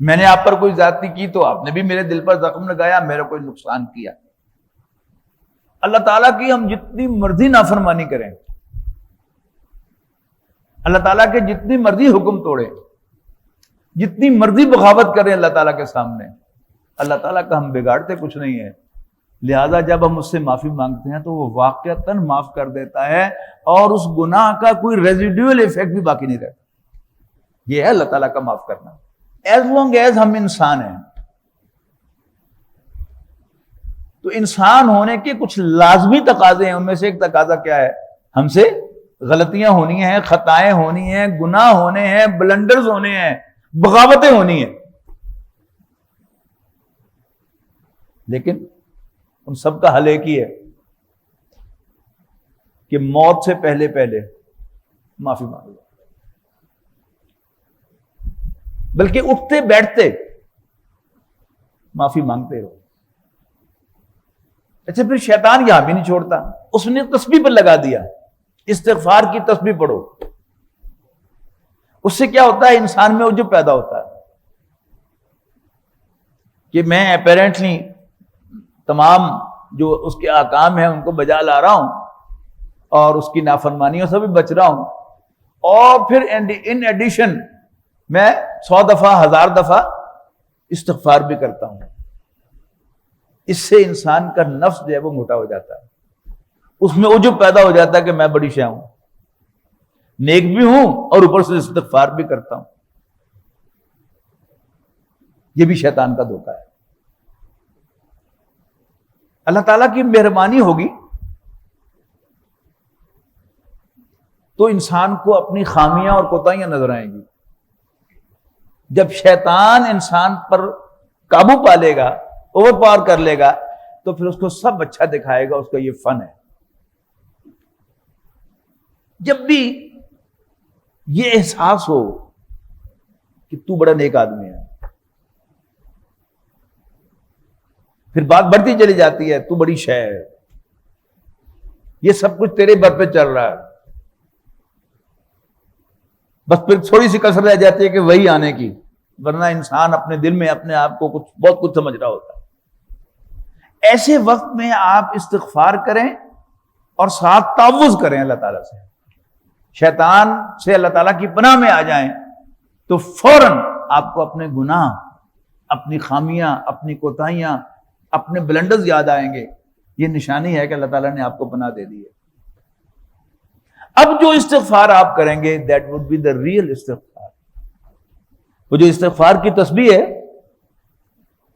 میں نے آپ پر کوئی زیادتی کی تو آپ نے بھی میرے دل پر زخم لگایا، میرا کوئی نقصان کیا۔ اللہ تعالیٰ کی ہم جتنی مرضی نافرمانی کریں، اللہ تعالیٰ کے جتنی مرضی حکم توڑیں، جتنی مرضی بغاوت کریں اللہ تعالیٰ کے سامنے، اللہ تعالیٰ کا ہم بگاڑتے کچھ نہیں ہے۔ لہذا جب ہم اس سے معافی مانگتے ہیں تو وہ واقعتاً معاف کر دیتا ہے، اور اس گناہ کا کوئی ریزیڈیول ایفیکٹ بھی باقی نہیں رہتا۔ یہ ہے اللہ تعالیٰ کا معاف کرنا، ایز لانگ ایز ہم انسان ہیں۔ تو انسان ہونے کے کچھ لازمی تقاضے ہیں، ان میں سے ایک تقاضا کیا ہے؟ ہم سے غلطیاں ہونی ہیں، خطائیں ہونی ہیں، گناہ ہونے ہیں، بلنڈرز ہونے ہیں، بغاوتیں ہونی ہیں، لیکن ان سب کا حل ایک ہی ہے کہ موت سے پہلے پہلے معافی مانگو، بلکہ اٹھتے بیٹھتے معافی مانگتے رہو۔ اچھا پھر شیطان یہاں بھی نہیں چھوڑتا، اس نے تسبیح پر لگا دیا، استغفار کی تسبیح پڑھو۔ اس سے کیا ہوتا ہے؟ انسان میں عجب پیدا ہوتا ہے کہ میں اپیرنٹلی تمام جو اس کے احکام ہیں ان کو بجا لا رہا ہوں، اور اس کی نافرمانیوں سے بھی بچ رہا ہوں، اور پھر ان ایڈیشن میں 100 دفعہ 1000 دفعہ استغفار بھی کرتا ہوں۔ اس سے انسان کا نفس جو ہے وہ موٹا ہو جاتا ہے، اس میں عجب پیدا ہو جاتا ہے کہ میں بڑی شے ہوں، نیک بھی ہوں اور اوپر سے استغفار بھی کرتا ہوں۔ یہ بھی شیطان کا دھوکہ ہے۔ اللہ تعالیٰ کی مہربانی ہوگی تو انسان کو اپنی خامیاں اور کوتاہیاں نظر آئیں گی۔ جب شیطان انسان پر قابو پا لے گا، اوور پاور کر لے گا، تو پھر اس کو سب اچھا دکھائے گا، اس کا یہ فن ہے۔ جب بھی یہ احساس ہو کہ تو بڑا نیک آدمی ہے، پھر بات بڑھتی چلی جاتی ہے، تو بڑی شے ہے، یہ سب کچھ تیرے بر پہ چل رہا ہے، بس پھر تھوڑی سی کسر رہ جاتی ہے کہ وہی آنے کی، ورنہ انسان اپنے دل میں اپنے آپ کو بہت کچھ سمجھ رہا ہوتا ہے۔ ایسے وقت میں آپ استغفار کریں اور ساتھ تعوذ کریں اللہ تعالیٰ سے، شیطان سے اللہ تعالیٰ کی پناہ میں آ جائیں، تو فوراً آپ کو اپنے گناہ، اپنی خامیاں، اپنی کوتاہیاں، اپنے بلنڈرز یاد آئیں گے۔ یہ نشانی ہے کہ اللہ تعالیٰ نے آپ کو پناہ دے دی ہے۔ اب جو استغفار آپ کریں گے that would be the real استغفار۔ وہ جو استغفار کی تسبیح ہے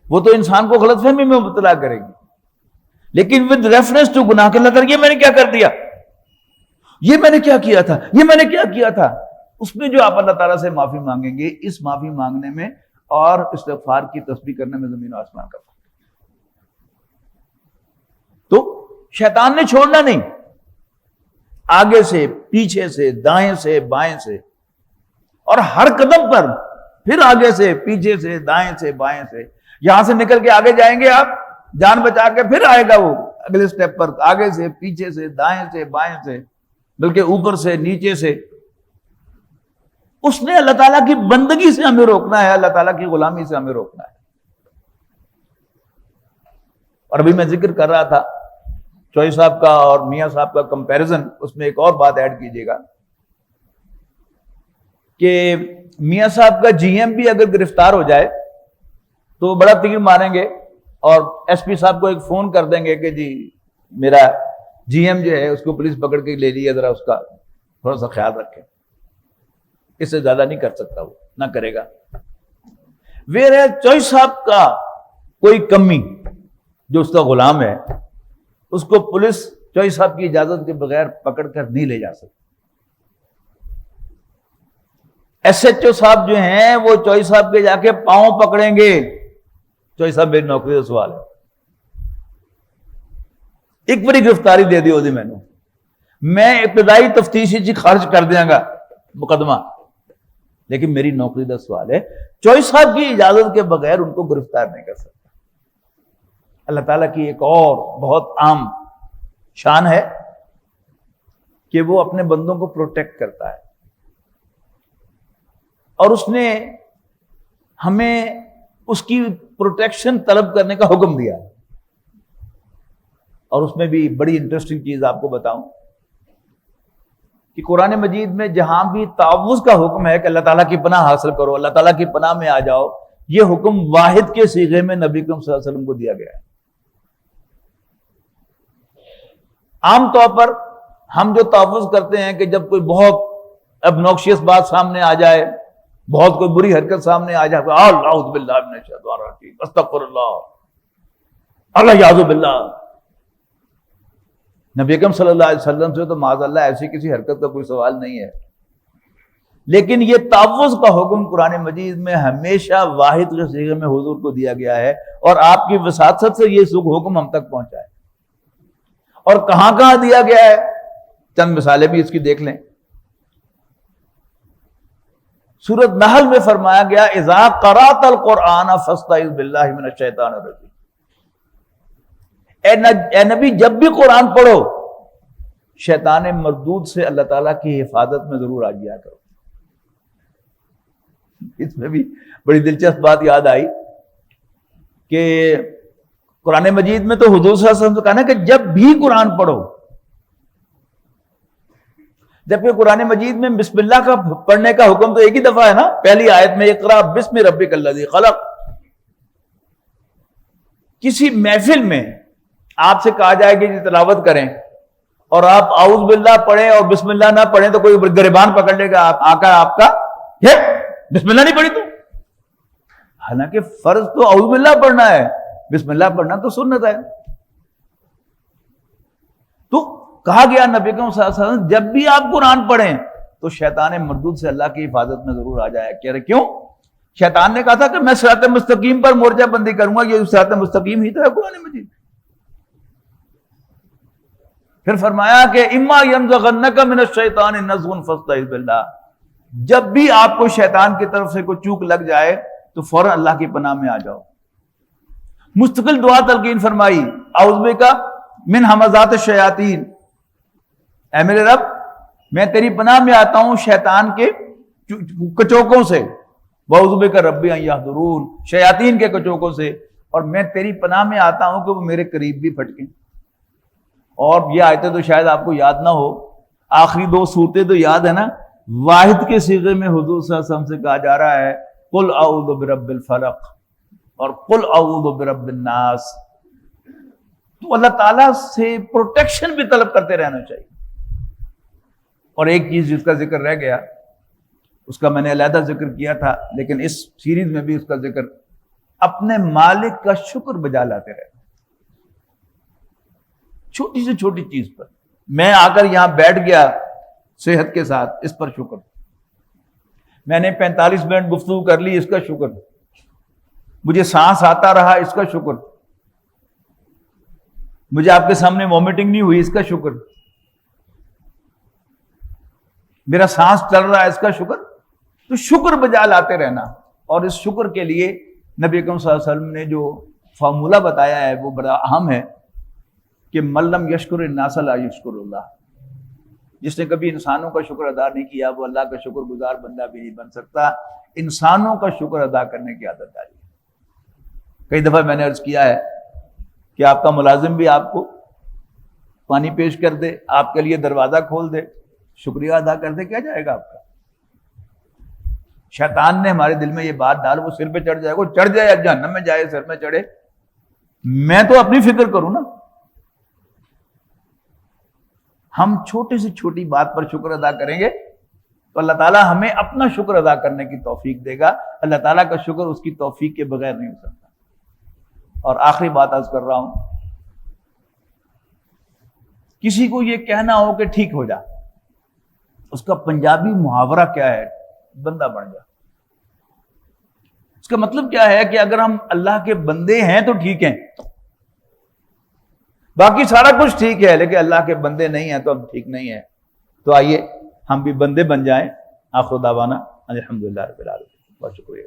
وہ تو انسان کو غلط فہمی میں مبتلا کرے گی، لیکن ود ریفرنس ٹو گناہ کے اللہ، یہ میں نے کیا کر دیا، یہ میں نے کیا کیا تھا، یہ میں نے کیا کیا تھا، اس میں جو آپ اللہ تعالیٰ سے معافی مانگیں گے، اس معافی مانگنے میں اور استغفار کی تسبیح کرنے میں زمین و آسمان کا فرق۔ تو شیطان نے چھوڑنا نہیں، آگے سے، پیچھے سے، دائیں سے، بائیں سے، اور ہر قدم پر پھر آگے سے، پیچھے سے، دائیں سے، بائیں سے، یہاں سے نکل کے آگے جائیں گے آپ جان بچا کے، پھر آئے گا وہ اگلے سٹیپ پر، آگے سے، پیچھے سے، دائیں سے، بائیں سے، بلکہ اوپر سے، نیچے سے۔ اس نے اللہ تعالیٰ کی بندگی سے ہمیں روکنا ہے، اللہ تعالیٰ کی غلامی سے ہمیں روکنا ہے۔ اور ابھی میں ذکر کر رہا تھا چوئی صاحب کا اور میاں صاحب کا کمپیریزن، اس میں ایک اور بات ایڈ کیجئے گا کہ میاں صاحب کا جی ایم بھی اگر گرفتار ہو جائے تو بڑا تیر ماریں گے اور ایس پی صاحب کو ایک فون کر دیں گے کہ جی میرا جی ایم جو ہے اس کو پولیس پکڑ کے لے لیا ذرا اس کا تھوڑا سا خیال رکھیں، اس سے زیادہ نہیں کر سکتا، وہ نہ کرے گا۔ چوئی صاحب کا کوئی کمی، جو اس کا غلام ہے، اس کو پولیس چوئی صاحب کی اجازت کے بغیر پکڑ کر نہیں لے جا سکتی۔ ایس ایچ او صاحب جو ہیں وہ چوئی صاحب کے جا کے پاؤں پکڑیں گے، چوئی صاحب میری نوکری کا سوال ہے، ایک بڑی گرفتاری دے دی ہوتی میں ابتدائی تفتیشی جی خارج کر دیا گا مقدمہ، لیکن میری نوکری کا سوال ہے، چوئی صاحب کی اجازت کے بغیر ان کو گرفتار نہیں کر سکتا۔ اللہ تعالیٰ کی ایک اور بہت عام شان ہے کہ وہ اپنے بندوں کو پروٹیکٹ کرتا ہے، اور اس نے ہمیں اس کی پروٹیکشن طلب کرنے کا حکم دیا ہے۔ اور اس میں بھی بڑی انٹرسٹنگ چیز آپ کو بتاؤں کہ قرآن مجید میں جہاں بھی تعوذ کا حکم ہے کہ اللہ تعالیٰ کی پناہ حاصل کرو، اللہ تعالیٰ کی پناہ میں آ جاؤ، یہ حکم واحد کے صیغے میں نبی کریم صلی اللہ علیہ وسلم کو دیا گیا ہے۔ عام طور پر ہم جو تعوذ کرتے ہیں کہ جب کوئی بہت ابنوکشیس بات سامنے آ جائے، بہت کوئی بری حرکت سامنے آ جائے، اعوذ باللہ من الشیطان الرجیم، استغفر اللہ، اللہ یعوذ باللہ۔ نبی اکرم صلی اللہ علیہ وسلم سے تو معاذ اللہ ایسی کسی حرکت کا کوئی سوال نہیں ہے، لیکن یہ تعوذ کا حکم قرآن مجید میں ہمیشہ واحد کے صیغے میں حضور کو دیا گیا ہے، اور آپ کی وساطت سے یہ حکم ہم تک پہنچا ہے۔ اور کہاں کہاں دیا گیا ہے، چند مثالیں بھی اس کی دیکھ لیں۔ سورۃ نحل میں فرمایا گیا اذا قرأت القرآن فاستعذ باللہ من الشیطان الرجیم، اے نبی جب بھی قرآن پڑھو شیطان مردود سے اللہ تعالیٰ کی حفاظت میں ضرور آ جایا کرو۔ اس میں بھی بڑی دلچسپ بات یاد آئی کہ قرآن مجید میں تو حضور صلی اللہ علیہ وسلم سے کہا نا کہ جب بھی قرآن پڑھو، جبکہ قرآن مجید میں بسم اللہ کا پڑھنے کا حکم تو ایک ہی دفعہ ہے نا، پہلی آیت میں اقرأ بسم ربک الذی خلق۔ کسی محفل میں آپ سے کہا جائے کہ تلاوت کریں اور آپ اعوذ باللہ پڑھیں اور بسم اللہ نہ پڑھیں تو کوئی گریبان پکڑ لے گا آقا آپ کا، بسم اللہ نہیں پڑھی تو، حالانکہ فرض تو اعوذ باللہ پڑھنا ہے، بسم اللہ پڑھنا تو سنت ہے۔ تو کہا گیا نبی صلی اللہ علیہ وسلم جب بھی آپ قرآن پڑھیں تو شیطان مردود سے اللہ کی حفاظت میں ضرور آ جائے۔ کہہ رہے کیوں؟ شیطان نے کہا تھا کہ میں صراط مستقیم پر مورچہ بندی کروں گا، یہ صراط مستقیم ہی تو ہے قرآن مجید۔ پھر فرمایا کہ اما ینزغنک من الشیطان نزغ فاستعذ باللہ، جب بھی آپ کو شیطان کی طرف سے کوئی چوک لگ جائے تو فوراً اللہ کی پناہ میں آ جاؤ۔ مستقل دعا تلقین فرمائی اعوذ بک من ہمزات الشیاطین، اے میرے رب میں تیری پناہ میں آتا ہوں شیطان کے کچوکوں سے، واعوذ بک ربی ان یحضرون، شیاطین کے کچوکوں سے، اور میں تیری پناہ میں آتا ہوں کہ وہ میرے قریب بھی پھٹکیں۔ اور یہ آیتیں تو شاید آپ کو یاد نہ ہو، آخری دو صورتیں تو یاد ہے نا، واحد کے صیغے میں حضور صلی اللہ علیہ وسلم سے کہا جا رہا ہے قل اعوذ برب الفلق اور قل اعوذ برب الناس۔ تو اللہ تعالیٰ سے پروٹیکشن بھی طلب کرتے رہنا چاہیے۔ اور ایک چیز جس کا ذکر رہ گیا، اس کا میں نے علیحدہ ذکر کیا تھا لیکن اس سیریز میں بھی اس کا ذکر، اپنے مالک کا شکر بجا لاتے رہنا، چھوٹی سے چھوٹی چیز پر۔ میں آ کر یہاں بیٹھ گیا صحت کے ساتھ، اس پر شکر۔ میں نے 45 منٹ گفتگو کر لی، اس کا شکر۔ مجھے سانس آتا رہا، اس کا شکر۔ مجھے آپ کے سامنے وومٹنگ نہیں ہوئی، اس کا شکر۔ میرا سانس چل رہا ہے، اس کا شکر۔ تو شکر بجا لاتے رہنا، اور اس شکر کے لیے نبی اکرم صلی اللہ علیہ وسلم نے جو فارمولہ بتایا ہے وہ بڑا اہم ہے کہ من لم یشکر الناس لا یشکر اللہ، جس نے کبھی انسانوں کا شکر ادا نہیں کیا وہ اللہ کا شکر گزار بندہ بھی نہیں بن سکتا۔ انسانوں کا شکر ادا کرنے کی عادت ڈالی۔ کئی دفعہ میں نے عرض کیا ہے کہ آپ کا ملازم بھی آپ کو پانی پیش کر دے، آپ کے لیے دروازہ کھول دے، شکریہ ادا کر دے، کیا جائے گا آپ کا؟ شیطان نے ہمارے دل میں یہ بات ڈال، وہ سر پہ چڑھ جائے گا، چڑھ جائے، اب جہنم میں جائے، سر میں چڑھے، میں تو اپنی فکر کروں نا۔ ہم چھوٹی سے چھوٹی بات پر شکر ادا کریں گے تو اللہ تعالیٰ ہمیں اپنا شکر ادا کرنے کی توفیق دے گا. اللہ تعالیٰ کا شکر اس کی توفیق کے بغیر نہیں ہو سکتا. اور آخری بات عرض کر رہا ہوں، کسی کو یہ کہنا ہو کہ ٹھیک ہو جا، اس کا پنجابی محاورہ کیا ہے؟ بندہ بن جا. اس کا مطلب کیا ہے کہ اگر ہم اللہ کے بندے ہیں تو ٹھیک ہیں، باقی سارا کچھ ٹھیک ہے، لیکن اللہ کے بندے نہیں ہیں تو ہم ٹھیک نہیں ہیں. تو آئیے ہم بھی بندے بن جائیں. آخر دعوانا الحمدللہ رب العالمین. بہت شکریہ.